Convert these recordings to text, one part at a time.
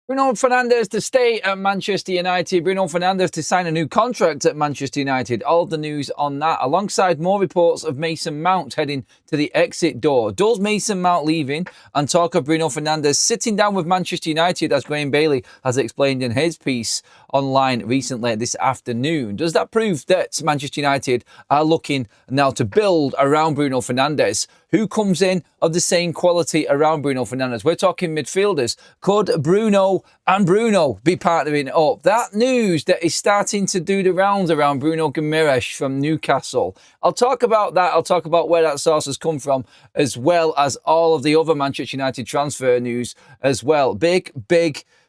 Bruno Fernandes to stay at Manchester United. Bruno Fernandes to sign a new contract at Manchester United. All of the news on that, alongside more reports of Mason Mount heading to the exit door. Does Mason Mount leaving? And talk of Bruno Fernandes sitting down with Manchester United, as Graham Bailey has explained in his piece online recently this afternoon. Does that prove that Manchester United are looking now to build around Bruno Fernandes? Who comes in of the same quality around Bruno Fernandes? We're talking midfielders. Could Bruno and Bruno be partnering up? That news that is starting to do the rounds around Bruno Fernandes from Newcastle. I'll talk about that. I'll talk about where that source has come from, as well as all of the other Manchester United transfer news as well. Big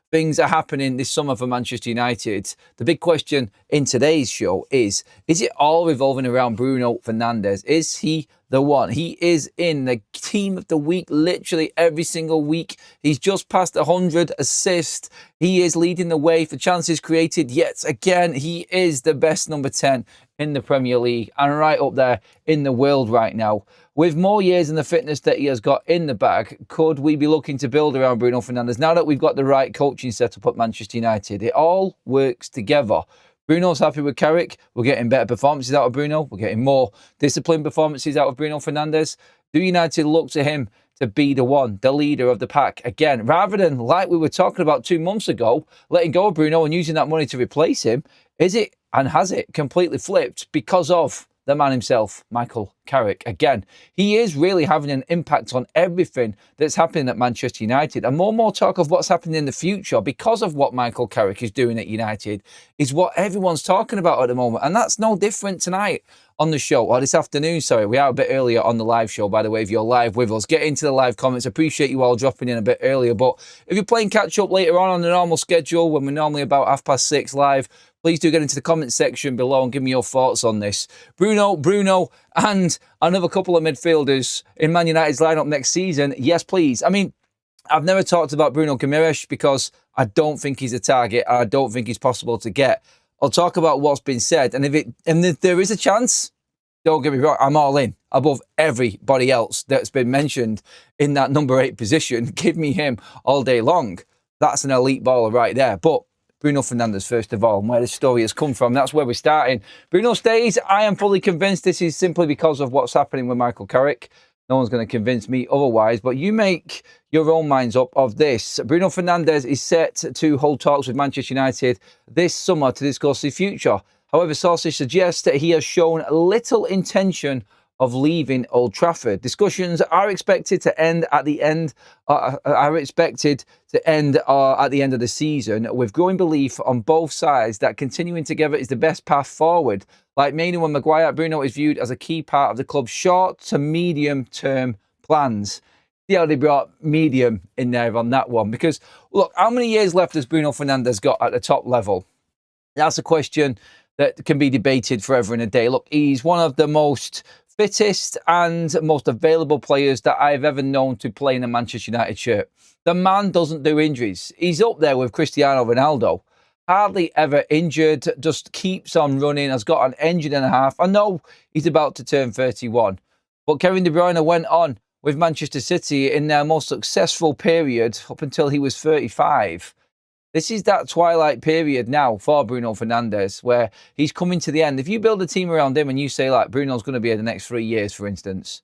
things are happening this summer for Manchester United. The big question in today's show is it all revolving around Bruno Fernandes? Is he the one? He is in the team of the week literally every single week. He's just passed 100 assists. He is leading the way for chances created yet again. He is the best number 10 in the Premier League and right up there in the world right now. With more years and the fitness that he has got in the bag, could we be looking to build around Bruno Fernandes now that we've got the right coaching setup at Manchester United? It all works together. Bruno's happy with Carrick. We're getting better performances out of Bruno. We're getting more disciplined performances out of Bruno Fernandes. Do United look to him to be the one, the leader of the pack again, rather than, like we were talking about 2 months ago, letting go of Bruno and using that money to replace him? Is it, and has it, completely flipped because of the man himself, Michael Carrick? Again, he is really having an impact on everything that's happening at Manchester United. And more talk of what's happening in the future because of what Michael Carrick is doing at United is what everyone's talking about at the moment. And that's no different tonight on the show, or this afternoon, sorry. We are a bit earlier on the live show, by the way, if you're live with us. Get into the live comments. Appreciate you all dropping in a bit earlier. But if you're playing catch up later on the normal schedule, when we're normally about 6:30 live, please do get into the comment section below and give me your thoughts on this. Bruno, and another couple of midfielders in Man United's lineup next season. Yes, please. I mean, I've never talked about Bruno Fernandes because I don't think he's a target. I don't think he's possible to get. I'll talk about what's been said. And if there is a chance, don't get me wrong, I'm all in. Above everybody else that's been mentioned in that number 8 position. Give me him all day long. That's an elite baller right there. But Bruno Fernandes, first of all, and where the story has come from. That's where we're starting. Bruno stays. I am fully convinced this is simply because of what's happening with Michael Carrick. No one's going to convince me otherwise, but you make your own minds up of this. Bruno Fernandes is set to hold talks with Manchester United this summer to discuss the future. However, sources suggest that he has shown little intention of leaving Old Trafford. Discussions are expected to end at the end of the season, with growing belief on both sides that continuing together is the best path forward. Like Mainu and Maguire, Bruno is viewed as a key part of the club's short to medium term plans. See how they brought medium in there on that one, because look, how many years left has Bruno Fernandes got at the top level? That's a question that can be debated forever and a day. Look, he's one of the most fittest and most available players that I've ever known to play in a Manchester United shirt. The man doesn't do injuries. He's up there with Cristiano Ronaldo. Hardly ever injured, just keeps on running, has got an engine and a half. I know he's about to turn 31, but Kevin De Bruyne went on with Manchester City in their most successful period up until he was 35. This is that twilight period now for Bruno Fernandes where he's coming to the end. If you build a team around him and you say, like, Bruno's going to be here the next 3 years, for instance,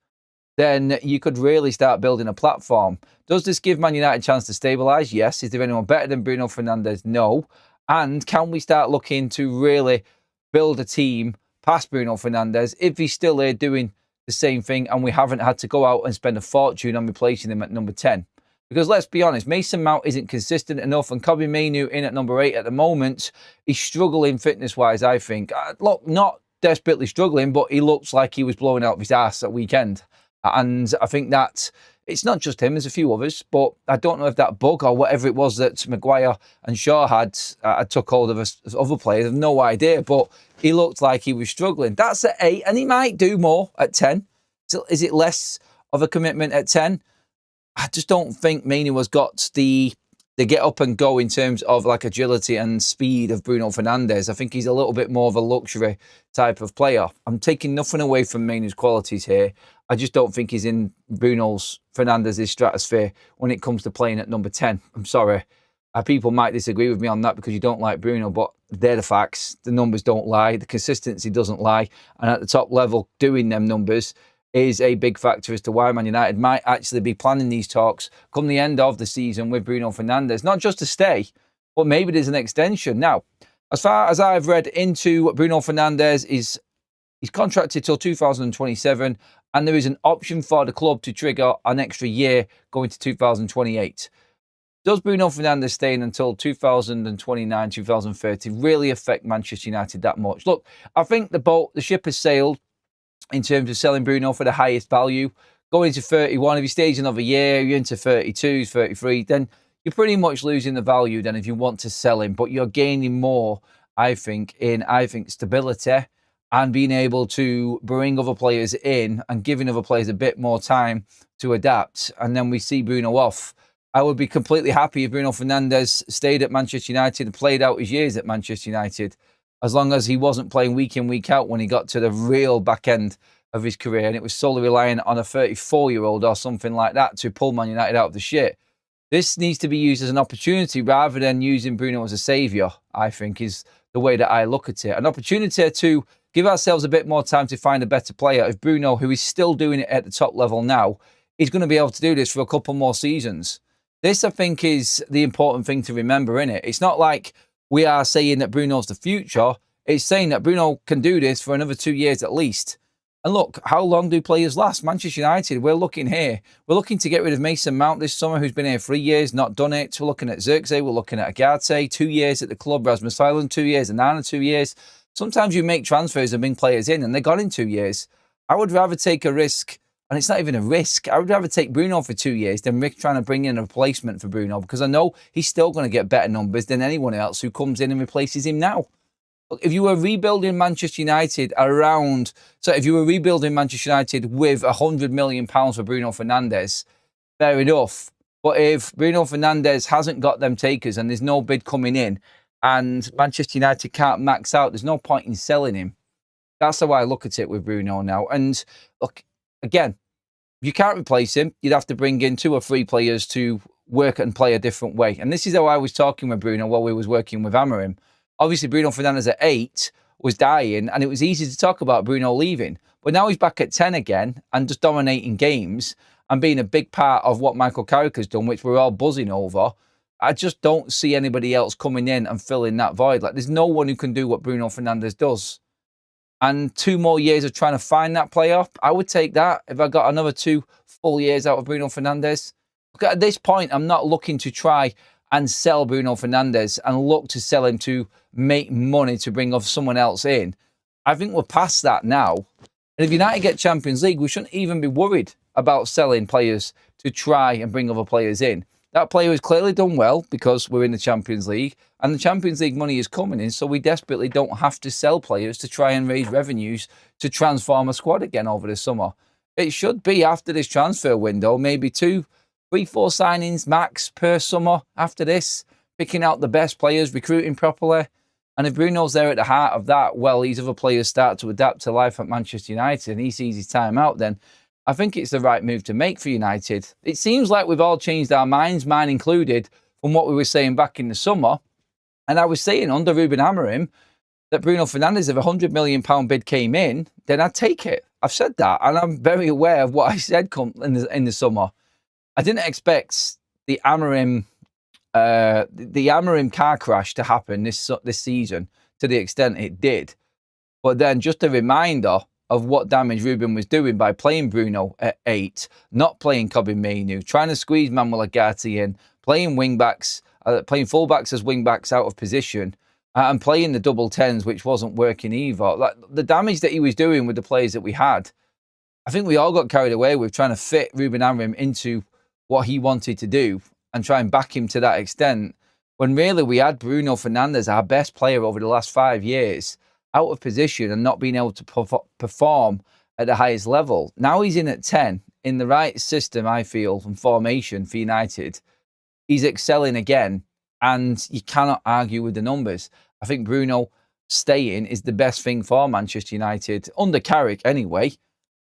then you could really start building a platform. Does this give Man United a chance to stabilise? Yes. Is there anyone better than Bruno Fernandes? No. And can we start looking to really build a team past Bruno Fernandes if he's still here doing the same thing and we haven't had to go out and spend a fortune on replacing him at number 10? Because let's be honest, Mason Mount isn't consistent enough, and Kobbie Mainoo in at number 8 at the moment, he's struggling fitness-wise, I think. Look, not desperately struggling, but he looks like he was blowing out of his ass at weekend. And I think that it's not just him, there's a few others, but I don't know if that bug or whatever it was that Maguire and Shaw had took hold of us as other players. I have no idea, but he looked like he was struggling. That's at 8, and he might do more at 10. So is it less of a commitment at 10? I just don't think Mainoo has got the get up and go in terms of like agility and speed of Bruno Fernandes. I think he's a little bit more of a luxury type of player. I'm taking nothing away from Mainoo's qualities here. I just don't think he's in Bruno Fernandes' stratosphere when it comes to playing at number 10. I'm sorry. People might disagree with me on that because you don't like Bruno, but they're the facts. The numbers don't lie. The consistency doesn't lie. And at the top level, doing them numbers is a big factor as to why Man United might actually be planning these talks come the end of the season with Bruno Fernandes. Not just to stay, but maybe there's an extension. Now, as far as I've read into Bruno Fernandes, he's contracted till 2027, and there is an option for the club to trigger an extra year going to 2028. Does Bruno Fernandes staying until 2029, 2030 really affect Manchester United that much? Look, I think the ship has sailed in terms of selling Bruno for the highest value. Going to 31, if he stays another year, you're into 32, 33, then you're pretty much losing the value then if you want to sell him. But you're gaining more, I think, in stability and being able to bring other players in and giving other players a bit more time to adapt. And then we see Bruno off. I would be completely happy if Bruno Fernandes stayed at Manchester United and played out his years at Manchester United, as long as he wasn't playing week in, week out when he got to the real back end of his career and it was solely relying on a 34-year-old or something like that to pull Man United out of the shit. This needs to be used as an opportunity rather than using Bruno as a saviour, I think, is the way that I look at it. An opportunity to give ourselves a bit more time to find a better player. If Bruno, who is still doing it at the top level now, is going to be able to do this for a couple more seasons. This, I think, is the important thing to remember, innit? It's not like we are saying that Bruno's the future. It's saying that Bruno can do this for another 2 years at least. And look, how long do players last? Manchester United, we're looking here. We're looking to get rid of Mason Mount this summer, who's been here 3 years, not done it. We're looking at Xerxes, we're looking at Agate, 2 years at the club, Rasmus Højlund, 2 years, and Nana, 2 years. Sometimes you make transfers and bring players in, and they're gone in 2 years. I would rather take a risk. And it's not even a risk. I would rather take Bruno for 2 years than Rick trying to bring in a replacement for Bruno, because I know he's still going to get better numbers than anyone else who comes in and replaces him now. Look, if you were rebuilding Manchester United if you were rebuilding Manchester United with £100 million for Bruno Fernandes, fair enough. But if Bruno Fernandes hasn't got them takers and there's no bid coming in and Manchester United can't max out, there's no point in selling him. That's how I look at it with Bruno now. And look, again, you can't replace him. You'd have to bring in 2 or 3 players to work and play a different way. And this is how I was talking with Bruno while we was working with Amorim. Obviously, Bruno Fernandes at 8 was dying, and it was easy to talk about Bruno leaving. But now he's back at 10 again and just dominating games and being a big part of what Michael Carrick done, which we're all buzzing over. I just don't see anybody else coming in and filling that void. Like, there's no one who can do what Bruno Fernandes does. And 2 more years of trying to find that player, I would take that if I got another 2 full years out of Bruno Fernandes. Look, at this point, I'm not looking to try and sell Bruno Fernandes and look to sell him to make money to bring someone else in. I think we're past that now. And if United get Champions League, we shouldn't even be worried about selling players to try and bring other players in. That player has clearly done well because we're in the Champions League and the Champions League money is coming in, so we desperately don't have to sell players to try and raise revenues to transform a squad again over the summer. It should be after this transfer window, maybe 2, 3, 4 signings max per summer after this, picking out the best players, recruiting properly. And if Bruno's there at the heart of that, well, these other players start to adapt to life at Manchester United and he sees his time out, then I think it's the right move to make for United. It seems like we've all changed our minds, mine included, from what we were saying back in the summer. And I was saying under Ruben Amorim that Bruno Fernandes, if a £100 million bid came in, then I'd take it. I've said that, and I'm very aware of what I said in the summer. I didn't expect the Amorim car crash to happen this season to the extent it did. But then just a reminder of what damage Ruben was doing by playing Bruno at 8, not playing Kobbie Mainoo, trying to squeeze Manuel Ugarte in, playing wing-backs, playing full-backs as wing-backs out of position, and playing the double 10s, which wasn't working either. Like, the damage that he was doing with the players that we had, I think we all got carried away with trying to fit Ruben Amorim into what he wanted to do and try and back him to that extent, when really we had Bruno Fernandes, our best player over the last 5 years, out of position and not being able to perform at the highest level. Now he's in at 10, in the right system, I feel, and formation for United. He's excelling again, and you cannot argue with the numbers. I think Bruno staying is the best thing for Manchester United, under Carrick anyway.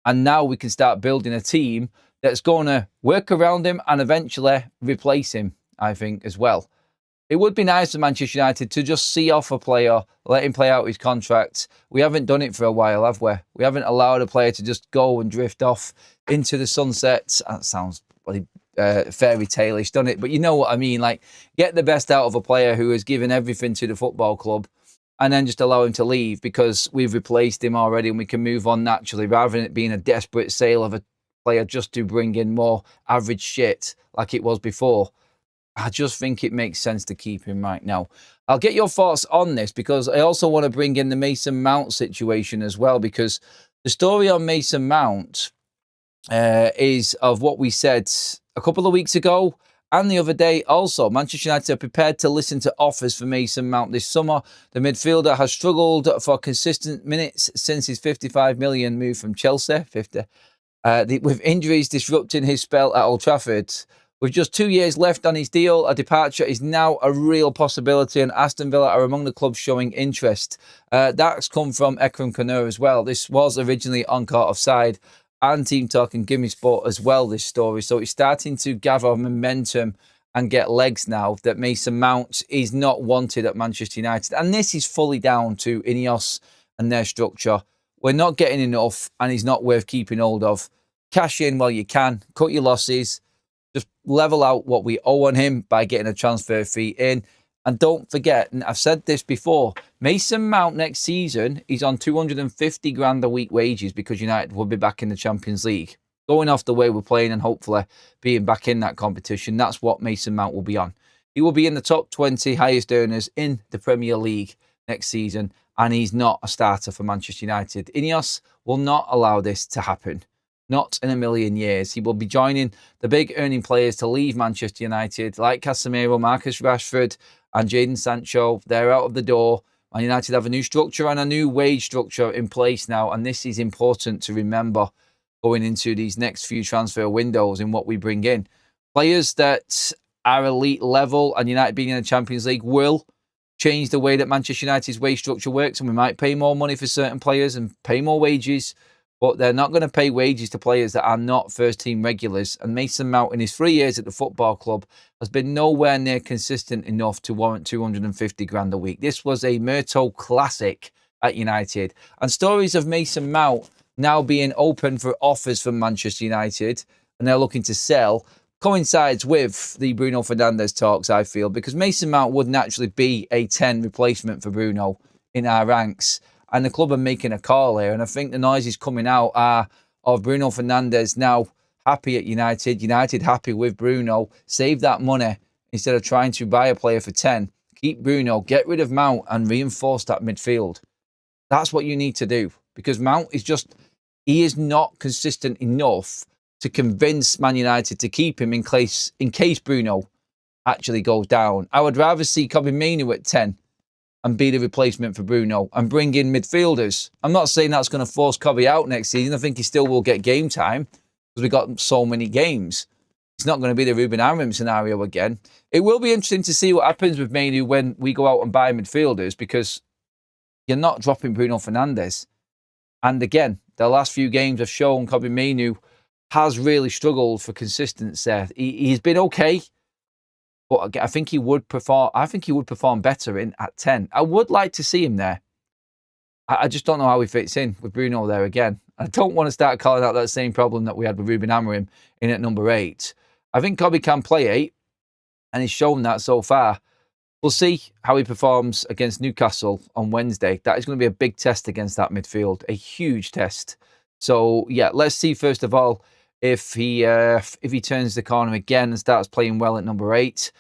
And now we can start building a team that's going to work around him and eventually replace him, I think, as well. It would be nice for Manchester United to just see off a player, let him play out his contract. We haven't done it for a while, have we? We haven't allowed a player to just go and drift off into the sunset. That sounds bloody fairy tale-ish, doesn't it? But you know what I mean. Like, get the best out of a player who has given everything to the football club and then just allow him to leave because we've replaced him already and we can move on naturally rather than it being a desperate sale of a player just to bring in more average shit like it was before. I just think it makes sense to keep him right now. I'll get your thoughts on this because I also want to bring in the Mason Mount situation as well, because the story on Mason Mount is of what we said a couple of weeks ago and the other day also. Manchester United are prepared to listen to offers for Mason Mount this summer. The midfielder has struggled for consistent minutes since his 55 million move from Chelsea, with injuries disrupting his spell at Old Trafford. With just 2 years left on his deal, a departure is now a real possibility, and Aston Villa are among the clubs showing interest. That's come from Ekrem Konur as well. This was originally on Court Offside and Team Talk and Gimme Sport as well, this story. So it's starting to gather momentum and get legs now that Mason Mount is not wanted at Manchester United. And this is fully down to Ineos and their structure. We're not getting enough, and he's not worth keeping hold of. Cash in while you can, cut your losses. Just level out what we owe on him by getting a transfer fee in. And don't forget, and I've said this before, Mason Mount next season, he's on 250 grand a week wages because United will be back in the Champions League. Going off the way we're playing and hopefully being back in that competition, that's what Mason Mount will be on. He will be in the top 20 highest earners in the Premier League next season, and he's not a starter for Manchester United. Ineos will not allow this to happen. Not in a million years. He will be joining the big earning players to leave Manchester United, like Casemiro, Marcus Rashford and Jadon Sancho. They're out of the door. Man United have a new structure and a new wage structure in place now, and this is important to remember going into these next few transfer windows in what we bring in. Players that are elite level and United being in the Champions League will change the way that Manchester United's wage structure works, and we might pay more money for certain players and pay more wages. But they're not going to pay wages to players that are not first-team regulars. And Mason Mount, in his 3 years at the football club, has been nowhere near consistent enough to warrant 250 grand a week. This was a Murto classic at United. And stories of Mason Mount now being open for offers from Manchester United, and they're looking to sell, coincides with the Bruno Fernandes talks, I feel, because Mason Mount would naturally be a 10 replacement for Bruno in our ranks. And the club are making a call here. And I think the noises coming out are of Bruno Fernandes now happy at United. United happy with Bruno. Save that money instead of trying to buy a player for 10. Keep Bruno, get rid of Mount and reinforce that midfield. That's what you need to do. Because Mount is just, he is not consistent enough to convince Man United to keep him in case Bruno actually goes down. I would rather see Kobbie Mainoo at 10 and be the replacement for Bruno and bring in midfielders. I'm not saying that's going to force Kobbie out next season. I think he still will get game time because we've got so many games. It's not going to be the Ruben Amorim scenario again. It will be interesting to see what happens with Mainoo when we go out and buy midfielders, because you're not dropping Bruno Fernandes. And again, the last few games have shown Kobbie Mainoo has really struggled for consistency. He's been okay, but I think he would perform. I think he would perform better in at 10. I would like to see him there. I just don't know how he fits in with Bruno there again. I don't want to start calling out that same problem that we had with Ruben Amorim in at number 8. I think Kobbie can play 8, and he's shown that so far. We'll see how he performs against Newcastle on Wednesday. That is going to be a big test against that midfield, a huge test. So yeah, let's see first of all if he turns the corner again and starts playing well at number 8.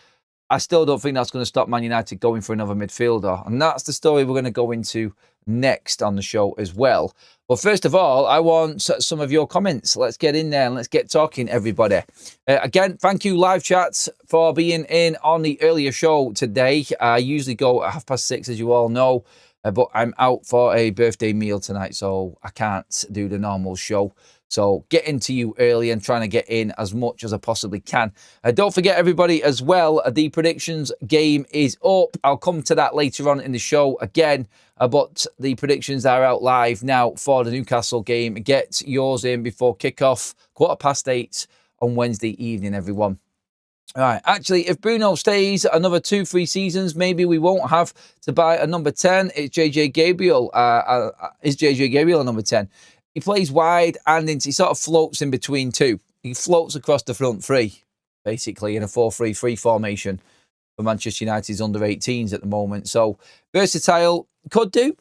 I still don't think that's going to stop Man United going for another midfielder. And that's the story we're going to go into next on the show as well. But first of all, I want some of your comments. Let's get in there and let's get talking, everybody. Again, thank you, live chats, for being in on the earlier show today. I usually go at 6:30, as you all know. But I'm out for a birthday meal tonight, so I can't do the normal show. So getting to you early and trying to get in as much as I possibly can. Don't forget, everybody, as well, the predictions game is up. I'll come to that later on in the show again. But the predictions are out live now for the Newcastle game. Get yours in before kickoff, 8:15 on Wednesday evening, everyone. Right. Actually, if Bruno stays another 2-3 seasons, maybe we won't have to buy a number 10. It's JJ Gabriel. Is JJ Gabriel a number 10? He plays wide and he sort of floats in between two. He floats across the front three, basically, in a 4-3-3 formation for Manchester United's under-18s at the moment. So, versatile. Could do.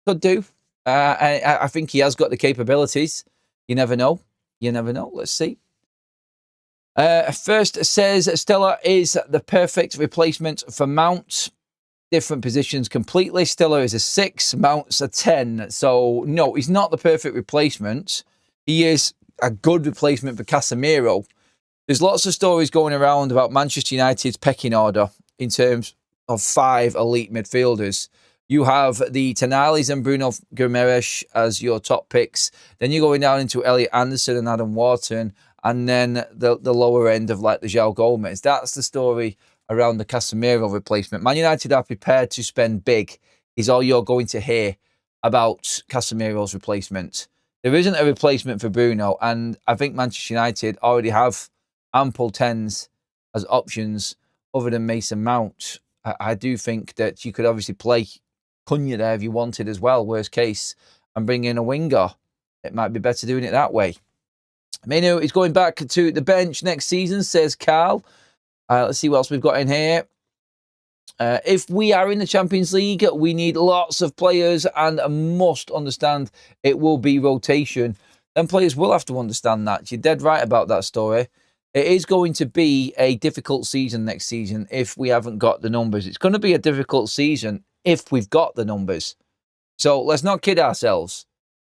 Could do. I think he has got the capabilities. You never know. You never know. Let's see. First says Stella is the perfect replacement for Mount. Different positions completely. Stella is a 6, Mount's a 10. So, no, he's not the perfect replacement. He is a good replacement for Casemiro. There's lots of stories going around about Manchester United's pecking order in terms of 5 elite midfielders. You have the Tenalis and Bruno Fernandes as your top picks. Then you're going down into Elliot Anderson and Adam Wharton. And then the lower end of like the João Gomez. That's the story around the Casemiro replacement. Man United are prepared to spend big, is all you're going to hear about Casemiro's replacement. There isn't a replacement for Bruno, and I think Manchester United already have ample 10s as options other than Mason Mount. I do think that you could obviously play Cunha there if you wanted as well, worst case, and bring in a winger. It might be better doing it that way. Menu is going back to the bench next season, says Carl. Let's see what else we've got in here. If we are in the Champions League, we need lots of players and must understand it will be rotation. Then players will have to understand that. You're dead right about that story. It is going to be a difficult season next season if we haven't got the numbers. It's going to be a difficult season if we've got the numbers. So let's not kid ourselves.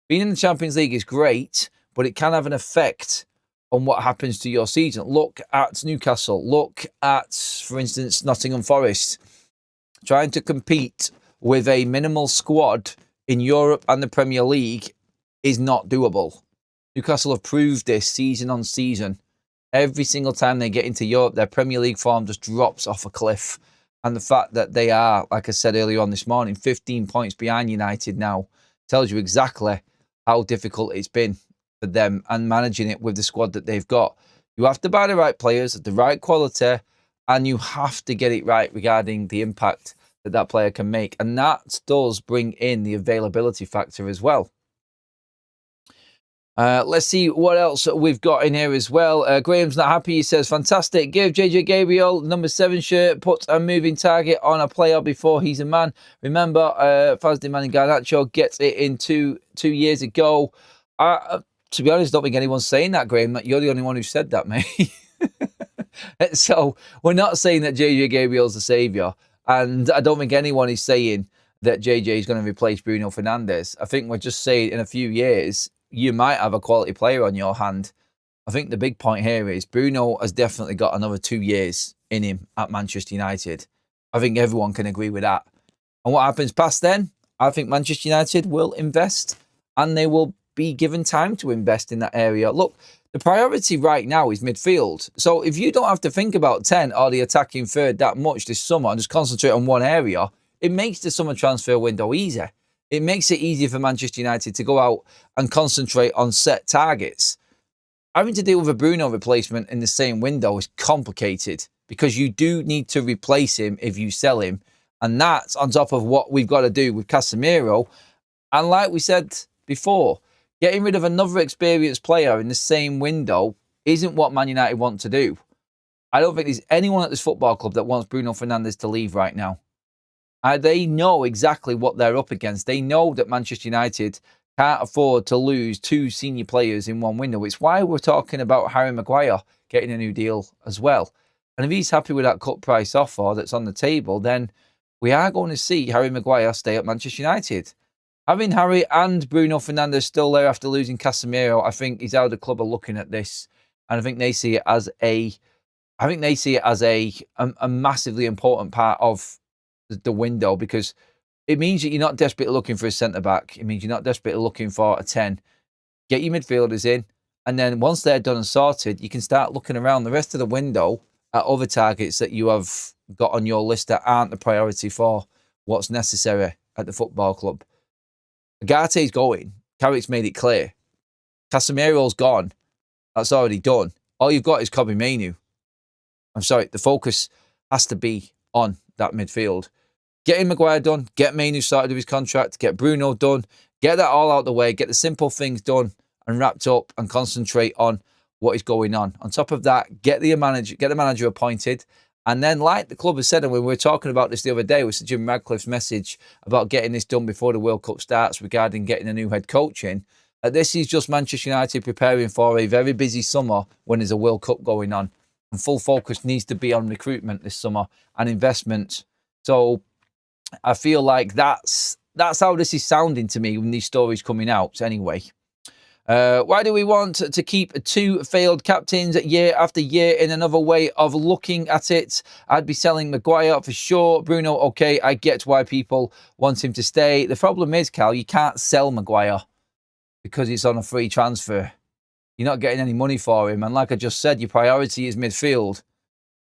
Being in the Champions League is great, but it can have an effect on what happens to your season. Look at Newcastle. Look at, for instance, Nottingham Forest. Trying to compete with a minimal squad in Europe and the Premier League is not doable. Newcastle have proved this season on season. Every single time they get into Europe, their Premier League form just drops off a cliff. And the fact that they are, like I said earlier on this morning, 15 points behind United now tells you exactly how difficult it's been for them and managing it with the squad that they've got. You have to buy the right players at the right quality, and you have to get it right regarding the impact that that player can make. And that does bring in the availability factor as well. Let's see what else we've got in here as well. Graham's not happy. He says, fantastic. Give JJ Gabriel number 7 shirt. Put a moving target on a player before he's a man. Remember, Fazdi Garnacho gets it in two years ago. To be honest, I don't think anyone's saying that, Graham. You're the only one who said that, mate. So we're not saying that JJ Gabriel's the saviour. And I don't think anyone is saying that JJ is going to replace Bruno Fernandes. I think we're just saying in a few years, you might have a quality player on your hand. I think the big point here is Bruno has definitely got another 2 years in him at Manchester United. I think everyone can agree with that. And what happens past then? I think Manchester United will invest and they will be given time to invest in that area. Look, the priority right now is midfield. So if you don't have to think about 10 or the attacking third that much this summer and just concentrate on one area, it makes the summer transfer window easier. It makes it easier for Manchester United to go out and concentrate on set targets. Having to deal with a Bruno replacement in the same window is complicated because you do need to replace him if you sell him. And that's on top of what we've got to do with Casemiro. And like we said before, getting rid of another experienced player in the same window isn't what Man United want to do. I don't think there's anyone at this football club that wants Bruno Fernandes to leave right now. They know exactly what they're up against. They know that Manchester United can't afford to lose 2 senior players in one window. It's why we're talking about Harry Maguire getting a new deal as well. And if he's happy with that cut price offer that's on the table, then we are going to see Harry Maguire stay at Manchester United. Having Harry and Bruno Fernandes still there after losing Casemiro, I think is how the club are looking at this. And I think they see it as a massively important part of the window, because it means that you're not desperately looking for a centre-back. It means you're not desperately looking for a 10. Get your midfielders in, and then once they're done and sorted, you can start looking around the rest of the window at other targets that you have got on your list that aren't the priority for what's necessary at the football club. Agate's going. Carrick's made it clear. Casemiro's gone. That's already done. All you've got is Kobbie Mainoo. I'm sorry, the focus has to be on that midfield. Getting Maguire done, get Mainu started with his contract, get Bruno done, get that all out the way, get the simple things done and wrapped up and concentrate on what is going on. On top of that, get the manager appointed. And then, like the club has said, and we were talking about this the other day with Sir Jim Radcliffe's message about getting this done before the World Cup starts regarding getting a new head coach in, this is just Manchester United preparing for a very busy summer when there's a World Cup going on. And full focus needs to be on recruitment this summer and investment. So I feel like that's how this is sounding to me when these stories coming out anyway. Why do we want to keep 2 failed captains year after year? In another way of looking at it, I'd be selling Maguire for sure. Bruno, okay, I get why people want him to stay. The problem is, Cal, you can't sell Maguire because it's on a free transfer. You're not getting any money for him. And like I just said, your priority is midfield.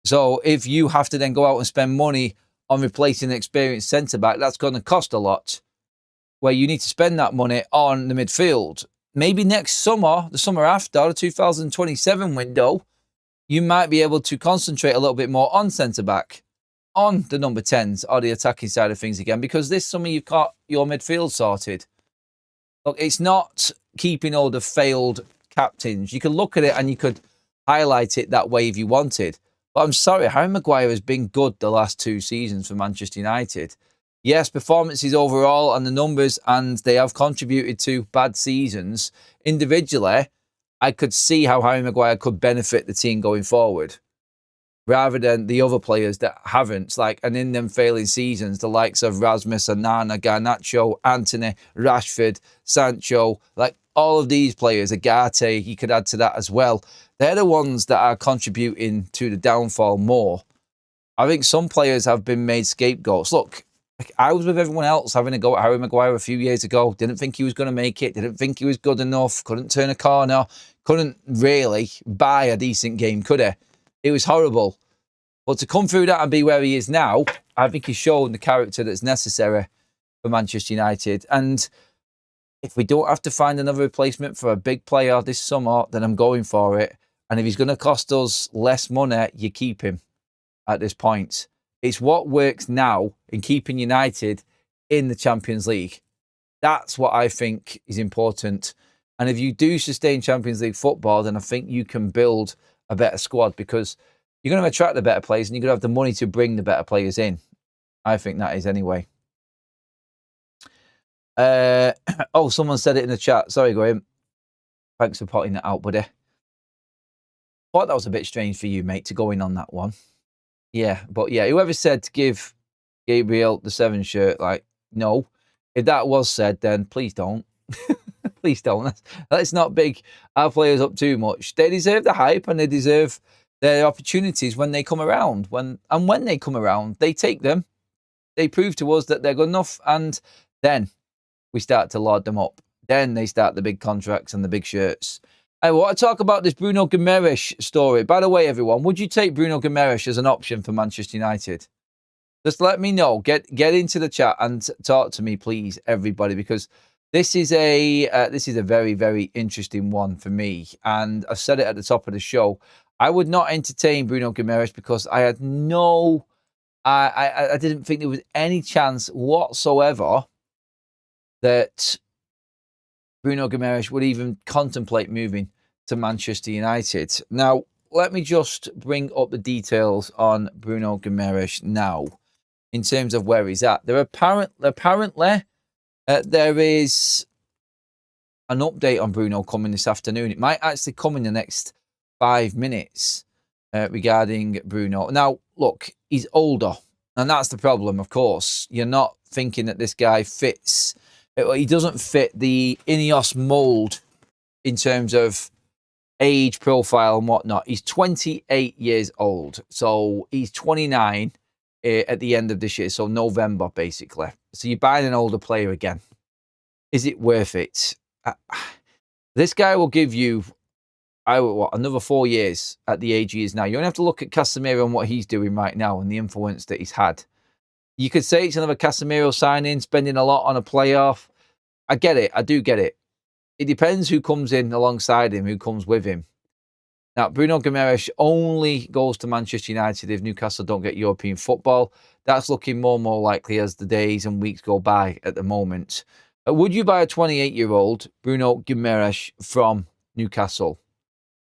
So if you have to then go out and spend money on replacing an experienced centre-back, that's going to cost a lot. Where you need to spend that money on the midfield. Maybe next summer, the summer after, the 2027 window, you might be able to concentrate a little bit more on centre-back, on the number 10s, or the attacking side of things again, because this summer you've got your midfield sorted. Look, it's not keeping all the failed captains. You can look at it and you could highlight it that way if you wanted. But I'm sorry, Harry Maguire has been good the last 2 seasons for Manchester United. Yes, performances overall and the numbers, and they have contributed to bad seasons. Individually, I could see how Harry Maguire could benefit the team going forward, rather than the other players that haven't. And in them failing seasons, the likes of Rasmus, Onana, Garnacho, Antony, Rashford, Sancho, all of these players, Agate, you could add to that as well. They're the ones that are contributing to the downfall more. I think some players have been made scapegoats. Look, I was with everyone else having a go at Harry Maguire a few years ago. Didn't think he was going to make it. Didn't think he was good enough. Couldn't turn a corner. Couldn't really buy a decent game, could he? It was horrible. But to come through that and be where he is now, I think he's shown the character that's necessary for Manchester United. And if we don't have to find another replacement for a big player this summer, then I'm going for it. And if he's going to cost us less money, you keep him at this point. It's what works now in keeping United in the Champions League. That's what I think is important. And if you do sustain Champions League football, then I think you can build a better squad because you're going to attract the better players and you're going to have the money to bring the better players in. I think that is anyway. Oh, someone said it in the chat. Sorry, Graham. Thanks for pointing that out, buddy. Thought that was a bit strange for you, mate, to go in on that one. Yeah, but yeah, whoever said to give Gabriel the 7 shirt, no. If that was said, then please don't. Please don't. Let's not big our players up too much. They deserve the hype and they deserve their opportunities when they come around. When they come around, they take them. They prove to us that they're good enough, and then we start to laud them up. Then they start the big contracts and the big shirts. I want to talk about this Bruno Guimaraes story. By the way, everyone, would you take Bruno Guimaraes as an option for Manchester United? Just let me know. Get into the chat and talk to me, please, everybody, because this is a very, very interesting one for me. And I said it at the top of the show. I would not entertain Bruno Guimaraes because I had I didn't think there was any chance whatsoever that Bruno Guimaraes would even contemplate moving to Manchester United. Now, let me just bring up the details on Bruno Guimaraes now in terms of where he's at. Apparently, there is an update on Bruno coming this afternoon. It might actually come in the next 5 minutes regarding Bruno. Now, look, he's older, and that's the problem, of course. You're not thinking that this guy fits. He doesn't fit the Ineos mould in terms of age profile and whatnot. He's 28 years old. So he's 29 at the end of this year. So November, basically. So you're buying an older player again. Is it worth it? This guy will give you, another 4 years at the age he is now. You only have to look at Casemiro and what he's doing right now and the influence that he's had. You could say it's another Casemiro signing, spending a lot on a playoff. I get it. I do get it. It depends who comes in alongside him, who comes with him. Now, Bruno Fernandes only goes to Manchester United if Newcastle don't get European football. That's looking more and more likely as the days and weeks go by at the moment. Would you buy a 28-year-old Bruno Fernandes from Newcastle?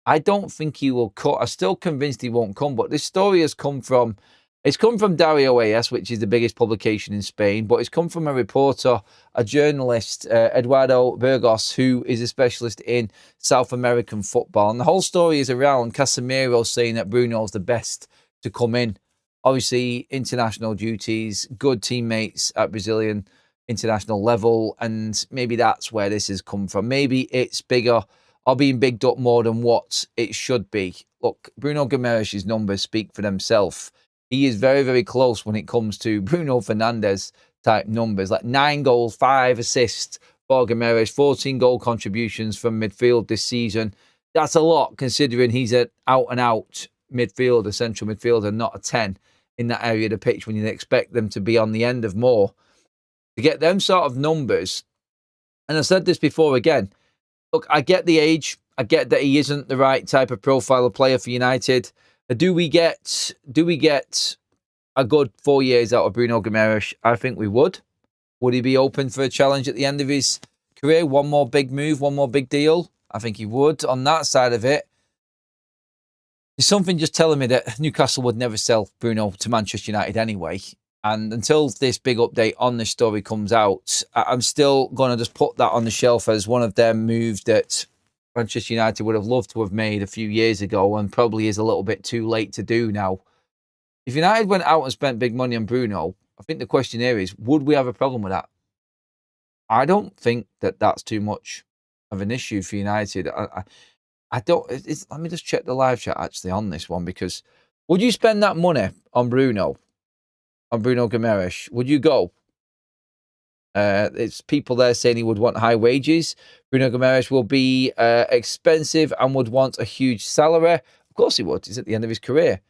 I don't think he will cut. I'm still convinced he won't come, but this story has come from, it's come from Diario AS, which is the biggest publication in Spain, but it's come from a reporter, a journalist, Eduardo Burgos, who is a specialist in South American football. And the whole story is around Casemiro saying that Bruno's the best to come in. Obviously, international duties, good teammates at Brazilian international level, and maybe that's where this has come from. Maybe it's bigger or being bigged up more than what it should be. Look, Bruno Fernandes' numbers speak for themselves. He is very, very close when it comes to Bruno Fernandes type numbers, like 9 goals, 5 assists for Fernandes, 14 goal contributions from midfield this season. That's a lot considering he's an out-and-out midfielder, central midfielder, not a 10 in that area of the pitch when you'd expect them to be on the end of more. To get them sort of numbers, and I said this before again, look, I get the age. I get that he isn't the right type of profile of player for United. Do we get a good 4 years out of Bruno Fernandes? I think we would. Would he be open for a challenge at the end of his career? One more big move, one more big deal? I think he would. On that side of it, there's something just telling me that Newcastle would never sell Bruno to Manchester United anyway. And until this big update on this story comes out, I'm still going to just put that on the shelf as one of them moves that Manchester United would have loved to have made a few years ago and probably is a little bit too late to do now. If United went out and spent big money on Bruno, I think the question here is, would we have a problem with that? I don't think that that's too much of an issue for United. I don't. Let me just check the live chat actually on this one, because would you spend that money on Bruno Fernandes? Would you go? It's people there saying he would want high wages. Bruno Fernandes will be expensive and would want a huge salary. Of course he would. He's at the end of his career.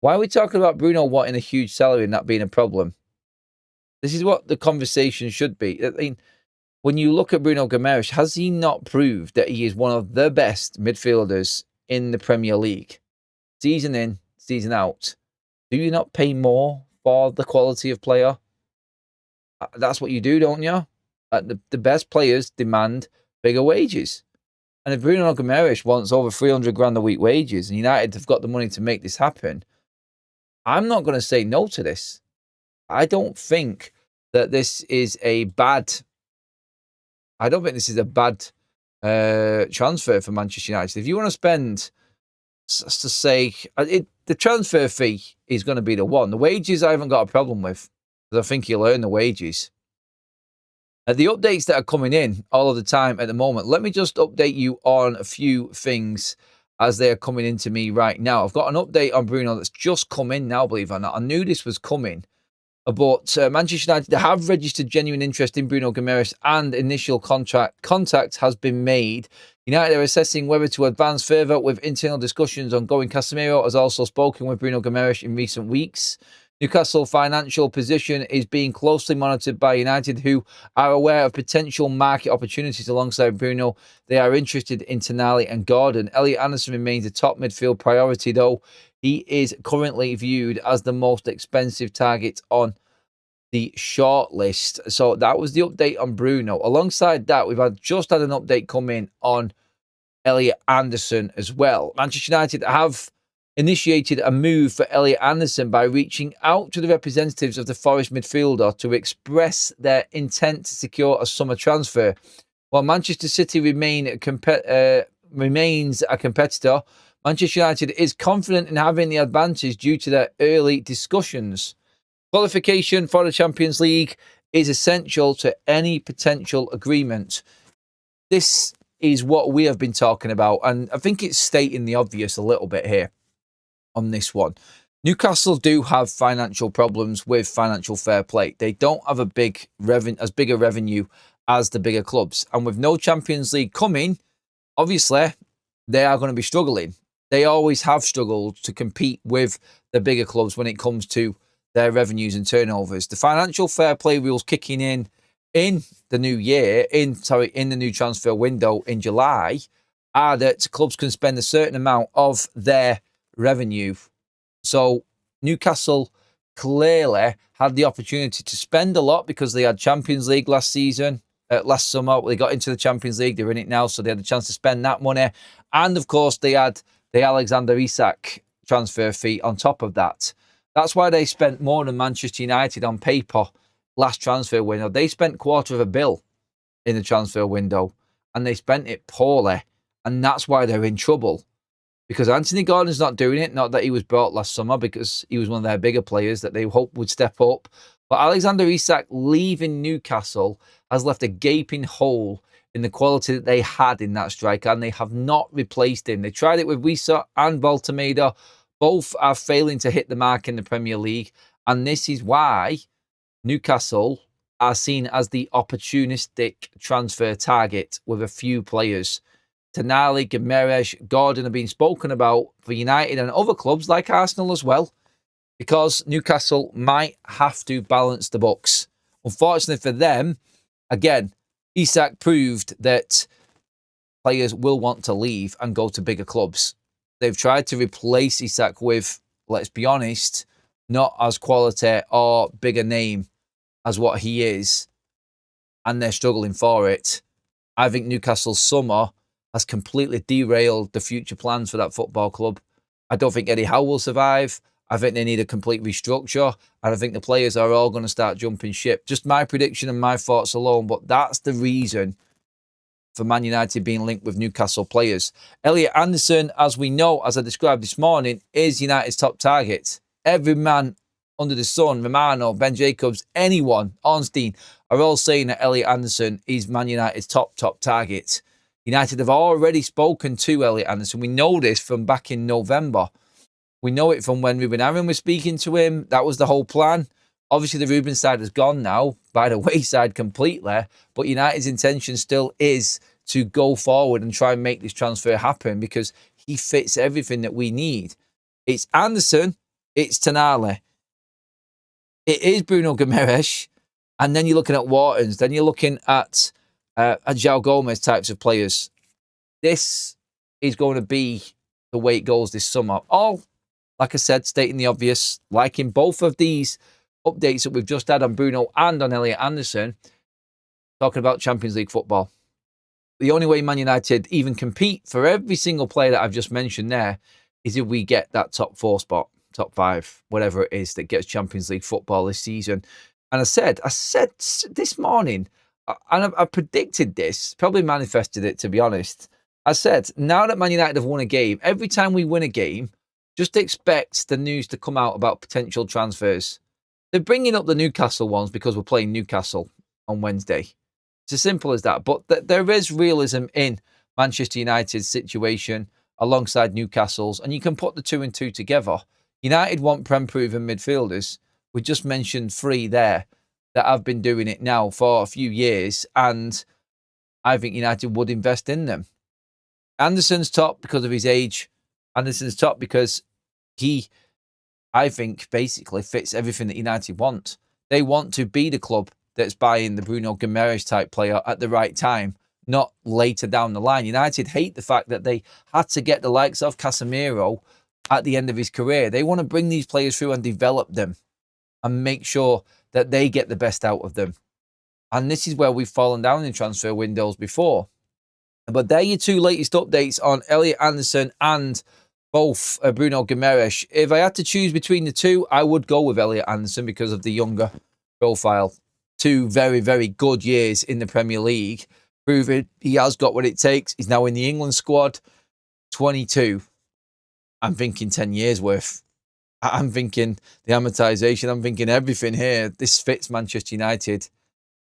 Why are we talking about Bruno wanting a huge salary and that being a problem? This is what the conversation should be. I mean, when you look at Bruno Fernandes, has he not proved that he is one of the best midfielders in the Premier League? Season in, season out. Do you not pay more for the quality of player? That's what you do, don't you? The best players demand bigger wages. And if Bruno Fernandes wants over 300 grand a week wages and United have got the money to make this happen, I'm not going to say no to this. I don't think that this is a bad... I don't think this is a bad transfer for Manchester United. If you want to spend, to say, the transfer fee is going to be the one. The wages I haven't got a problem with, because I think he'll earn the wages. The updates that are coming in all of the time at the moment, let me just update you on a few things as they are coming into me right now. I've got an update on Bruno that's just come in now, believe it or not. I knew this was coming. But Manchester United have registered genuine interest in Bruno Fernandes and initial contact has been made. United are assessing whether to advance further with internal discussions ongoing. Casemiro has also spoken with Bruno Fernandes in recent weeks. Newcastle financial position is being closely monitored by United, who are aware of potential market opportunities alongside Bruno. They are interested in Tonali and Gordon. Elliot Anderson remains a top midfield priority, though. He is currently viewed as the most expensive target on the short list. So that was the update on Bruno. Alongside that, we've just had an update come in on Elliot Anderson as well. Manchester United have initiated a move for Elliot Anderson by reaching out to the representatives of the Forest midfielder to express their intent to secure a summer transfer. While Manchester City remains a competitor, Manchester United is confident in having the advantage due to their early discussions. Qualification for the Champions League is essential to any potential agreement. This is what we have been talking about, and I think it's stating the obvious a little bit here on this one. Newcastle do have financial problems with financial fair play. They don't have as big a revenue as the bigger clubs, and with no Champions League coming, obviously they are going to be struggling. They always have struggled to compete with the bigger clubs when it comes to their revenues and turnovers. The financial fair play rules kicking in the new year, in the new transfer window in July, are that clubs can spend a certain amount of their revenue. So Newcastle clearly had the opportunity to spend a lot because they had Champions League last summer. They got into the Champions League. They're in it now, so they had a chance to spend that money. And, of course, they had the Alexander Isak transfer fee on top of that. That's why they spent more than Manchester United on paper last transfer window. They spent $250 million in the transfer window, and they spent it poorly. And that's why they're in trouble. Because Anthony Gordon's not doing it. Not that he was brought last summer, because he was one of their bigger players that they hope would step up. But Alexander Isak leaving Newcastle has left a gaping hole in the quality that they had in that striker, and they have not replaced him. They tried it with Wissa and Baltameda. Both are failing to hit the mark in the Premier League. And this is why Newcastle are seen as the opportunistic transfer target with a few players. Tonali, Gimenez, Gordon have been spoken about for United and other clubs like Arsenal as well, because Newcastle might have to balance the books. Unfortunately for them, again, Isak proved that players will want to leave and go to bigger clubs. They've tried to replace Isak with, let's be honest, not as quality or bigger name as what he is, and they're struggling for it. I think Newcastle's summer has completely derailed the future plans for that football club. I don't think Eddie Howe will survive. I think they need a complete restructure, and I think the players are all going to start jumping ship. Just my prediction and my thoughts alone, but that's the reason for Man United being linked with Newcastle players. Elliot Anderson, as we know, as I described this morning, is United's top target. Every man under the sun, Romano, Ben Jacobs, anyone, Ornstein, are all saying that Elliot Anderson is Man United's top target. United have already spoken to Elliot Anderson. We know this from back in November. We know it from when Ruben Aaron was speaking to him. That was the whole plan. Obviously, the Ruben side has gone now by the wayside completely, but United's intention still is to go forward and try and make this transfer happen because he fits everything that we need. It's Anderson, it's Tonali, it is Bruno Fernandes, and then you're looking at Watkins, then you're looking at João Gomez types of players. This is going to be the way it goes this summer. All, like I said, stating the obvious, like in both of these updates that we've just had on Bruno and on Elliot Anderson, talking about Champions League football. The only way Man United even compete for every single player that I've just mentioned there is if we get that top 4 spot, top 5, whatever it is that gets Champions League football this season. And I said this morning, and I predicted this, probably manifested it, to be honest. I said, now that Man United have won a game, every time we win a game, just expect the news to come out about potential transfers. They're bringing up the Newcastle ones because we're playing Newcastle on Wednesday. It's as simple as that. But there is realism in Manchester United's situation alongside Newcastle's, and you can put the 2 and 2 together. United want Prem-proven midfielders. We just mentioned 3 there that have been doing it now for a few years, and I think United would invest in them. Anderson's top because of his age. Anderson's top because he, I think, basically fits everything that United want. They want to be the club that's buying the Bruno Fernandes type player at the right time, not later down the line. United hate the fact that they had to get the likes of Casemiro at the end of his career. They want to bring these players through and develop them and make sure that they get the best out of them. And this is where we've fallen down in transfer windows before. But they're your 2 latest updates on Elliot Anderson and both Bruno Fernandes. If I had to choose between the 2, I would go with Elliot Anderson because of the younger profile. 2 very, very good years in the Premier League, proving he has got what it takes. He's now in the England squad, 22. I'm thinking 10 years worth. I'm thinking the amortization. I'm thinking everything here. This fits Manchester United.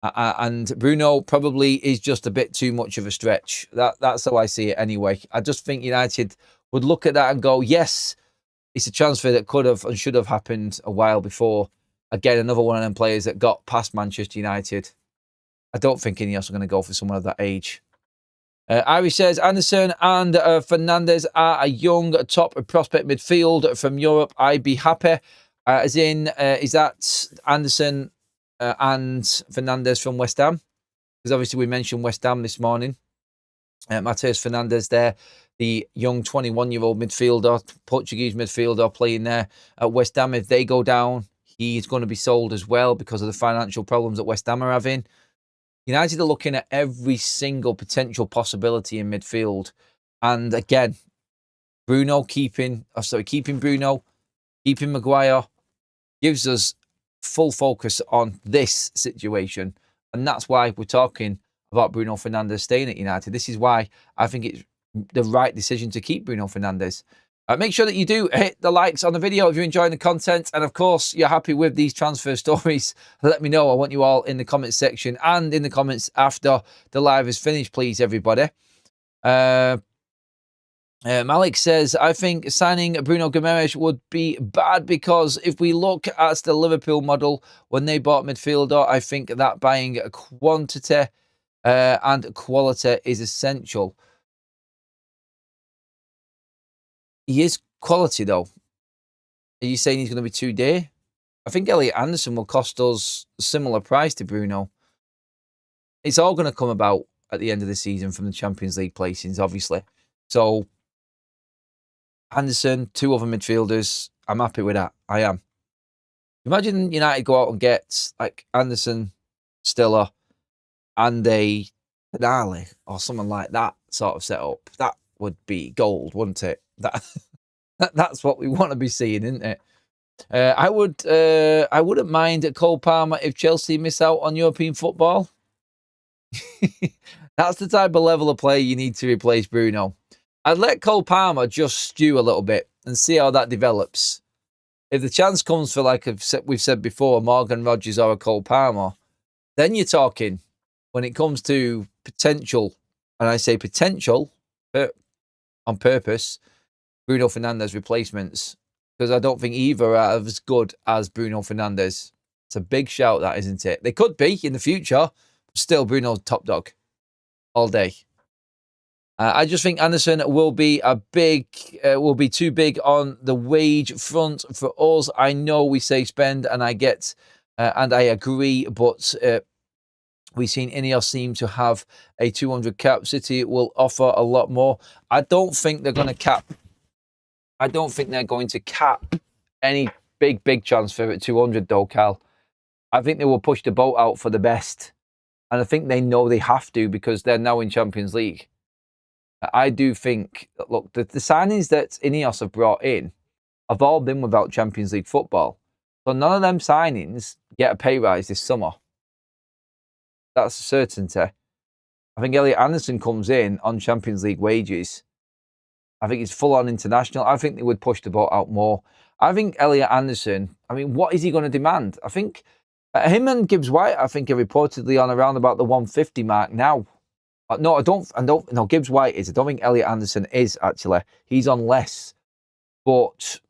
And Bruno probably is just a bit too much of a stretch. That's how I see it anyway. I just think United would look at that and go, yes, it's a transfer that could have and should have happened a while before. Again, another one of them players that got past Manchester United. I don't think Ineos are going to go for someone of that age. Irish says, Anderson and Fernandes are a young top prospect midfield from Europe. I'd be happy. As in, is that Anderson and Fernandes from West Ham? Because obviously we mentioned West Ham this morning. Matheus Fernandes there, the young 21-year-old midfielder, Portuguese midfielder playing there at West Ham. If they go down, he's going to be sold as well because of the financial problems that West Ham are having. United are looking at every single potential possibility in midfield. And again, keeping Bruno, keeping Maguire, gives us full focus on this situation. And that's why we're talking about Bruno Fernandes staying at United. This is why I think it's the right decision to keep Bruno Fernandes. Make sure that you do hit the likes on the video if you're enjoying the content. And of course, you're happy with these transfer stories. Let me know. I want you all in the comments section and in the comments after the live is finished, please, everybody. Malik says, I think signing Bruno Fernandes would be bad because if we look at the Liverpool model, when they bought midfielder, I think that buying quantity and quality is essential. He is quality, though. Are you saying he's going to be too dear? I think Elliot Anderson will cost us a similar price to Bruno. It's all going to come about at the end of the season from the Champions League placings, obviously. So, Anderson, 2 other midfielders, I'm happy with that. I am. Imagine United go out and get like Anderson, Stiller, and a finale or something like that sort of setup. That would be gold, wouldn't it? That's what we want to be seeing, isn't it? I wouldn't mind Cole Palmer if Chelsea miss out on European football. That's the type of level of play you need to replace Bruno. I'd let Cole Palmer just stew a little bit and see how that develops. If the chance comes for, like we've said before, Morgan Rogers or a Cole Palmer, then you're talking when it comes to potential, and I say potential on purpose, Bruno Fernandes replacements, because I don't think either are as good as Bruno Fernandes. It's a big shout, that, isn't it? They could be in the future, but still Bruno's top dog all day. I just think Anderson will be too big on the wage front for us. I know we say spend, and I get, and I agree, but we've seen Ineos seem to have a 200 cap. City will offer a lot more. I don't think they're going to cap. I don't think they're going to cap any big transfer at 200, though, Cal. I think they will push the boat out for the best, and I think they know they have to because they're now in Champions League. I do think, look, the signings that Ineos have brought in have all been without Champions League football. So none of them signings get a pay rise this summer. That's a certainty. I think Elliot Anderson comes in on Champions League wages. I think he's full on international. I think they would push the boat out more. I think Elliot Anderson, I mean, what is he going to demand? I think him and Gibbs White, I think, are reportedly on around about the 150 mark now. No, I don't. No, Gibbs White is. I don't think Elliot Anderson is, actually. He's on less. But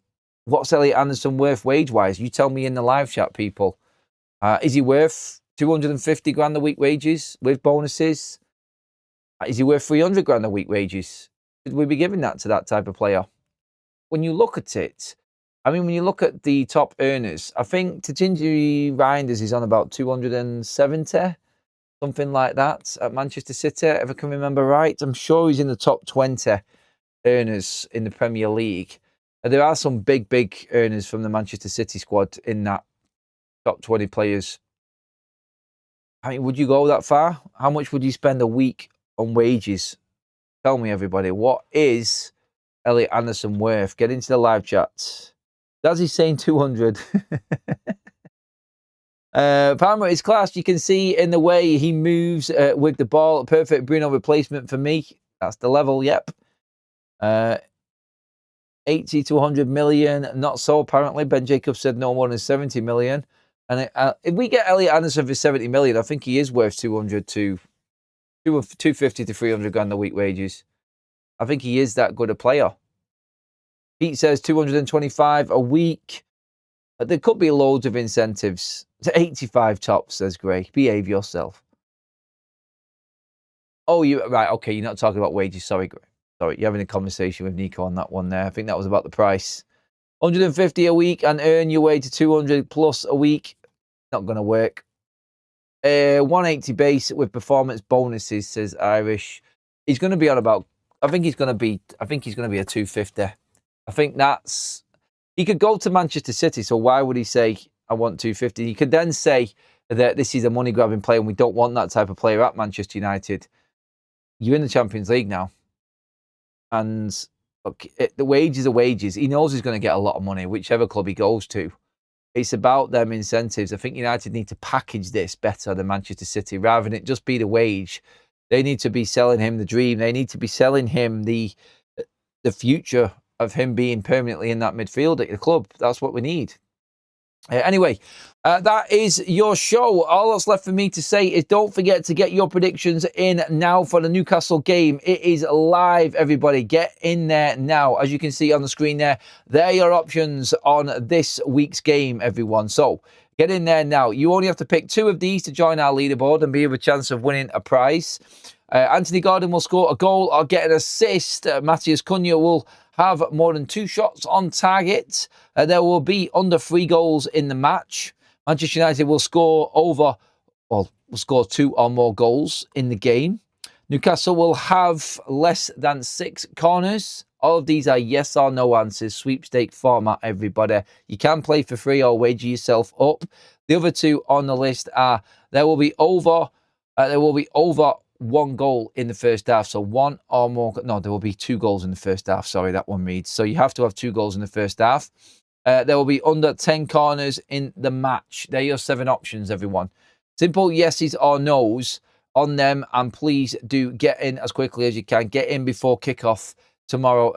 what's Elliot Anderson worth wage-wise? You tell me in the live chat, people. Is he worth 250 grand a week wages with bonuses? Is he worth 300 grand a week wages? Should we be giving that to that type of player? When you look at it, I mean, when you look at the top earners, I think Tajinji Reinders is on about 270. Something like that at Manchester City, if I can remember right. I'm sure he's in the top 20 earners in the Premier League. There are some big earners from the Manchester City squad in that top 20 players. I mean, would you go that far? How much would you spend a week on wages? Tell me, everybody. What is Elliot Anderson worth? Get into the live chat. Does he saying 200? Palmer is class. You can see in the way he moves with the ball. Perfect Bruno replacement for me. That's the level, yep. 80 to 100 million. Not so, apparently. Ben Jacobs said no more than 70 million. And if we get Elliot Anderson for 70 million, I think he is worth 250 to 300 grand a week wages. I think he is that good a player. Pete says 225 a week. There could be loads of incentives. To 85 tops, says Gray. Behave yourself. Oh, you right. Okay, you're not talking about wages. Sorry, Gray. Sorry, you're having a conversation with Nico on that one there. I think that was about the price. 150 a week and earn your way to 200 plus a week. Not going to work. 180 base with performance bonuses, says Irish. he's going to be on about. I think he's going to be a 250. I think that's. He could go to Manchester City, so why would he say I want 250? He could then say that this is a money grabbing player and we don't want that type of player at Manchester United. You're in the Champions League now, and look, the wages are wages. He knows he's going to get a lot of money, whichever club he goes to. It's about them incentives. I think United need to package this better than Manchester City, rather than it just be the wage. They need to be selling him the dream. They need to be selling him the future of him being permanently in that midfield at the club. That's what we need. Anyway, that is your show. All that's left for me to say is don't forget to get your predictions in now for the Newcastle game. It is live, everybody. Get in there now. As you can see on the screen there are your options on this week's game, everyone. So get in there now. You only have to pick 2 of these to join our leaderboard and be with a chance of winning a prize. Anthony Gordon will score a goal or get an assist. Matthias Cunha will have more than 2 shots on target. There will be under 3 goals in the match. Manchester United will score 2 or more goals in the game. Newcastle will have less than 6 corners. All of these are yes or no answers. Sweepstake format, everybody. You can play for free or wager yourself up. The other 2 on the list are there will be over 1 goal in the first half. So 1 or more. No, there will be 2 goals in the first half. Sorry, that one reads. So you have to have 2 goals in the first half. There will be under 10 corners in the match. There are your 7 options, everyone. Simple yeses or nos on them. And please do get in as quickly as you can. Get in before kickoff tomorrow.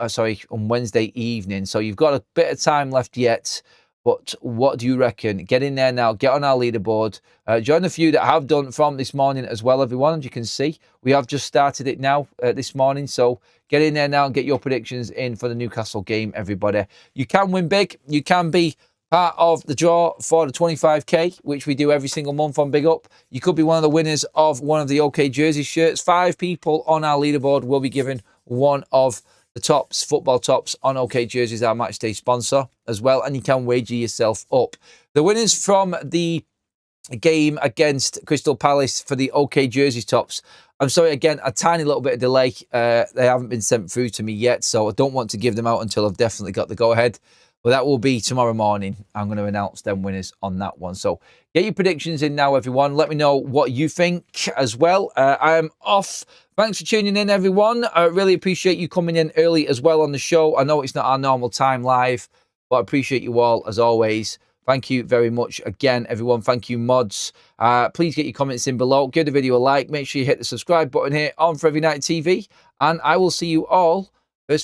On Wednesday evening. So you've got a bit of time left yet. But what do you reckon? Get in there now. Get on our leaderboard. Join the few that have done from this morning as well, everyone. As you can see, we have just started it now this morning. So get in there now and get your predictions in for the Newcastle game, everybody. You can win big. You can be part of the draw for the 25k, which we do every single month on Big Up. You could be one of the winners of one of the OK Jersey shirts. 5 people on our leaderboard will be given one of the tops, football tops on OK Jerseys, our matchday sponsor as well, and you can wager yourself up. The winners from the game against Crystal Palace for the OK Jerseys tops. I'm sorry, again, a tiny little bit of delay. They haven't been sent through to me yet, so I don't want to give them out until I've definitely got the go-ahead. But that will be tomorrow morning. I'm going to announce them winners on that one. So get your predictions in now, everyone. Let me know what you think as well. I am off. Thanks for tuning in, everyone. I really appreciate you coming in early as well on the show. I know it's not our normal time live, but I appreciate you all as always. Thank you very much again, everyone. Thank you, mods. Please get your comments in below. Give the video a like. Make sure you hit the subscribe button here on For Every Night TV. And I will see you all first thing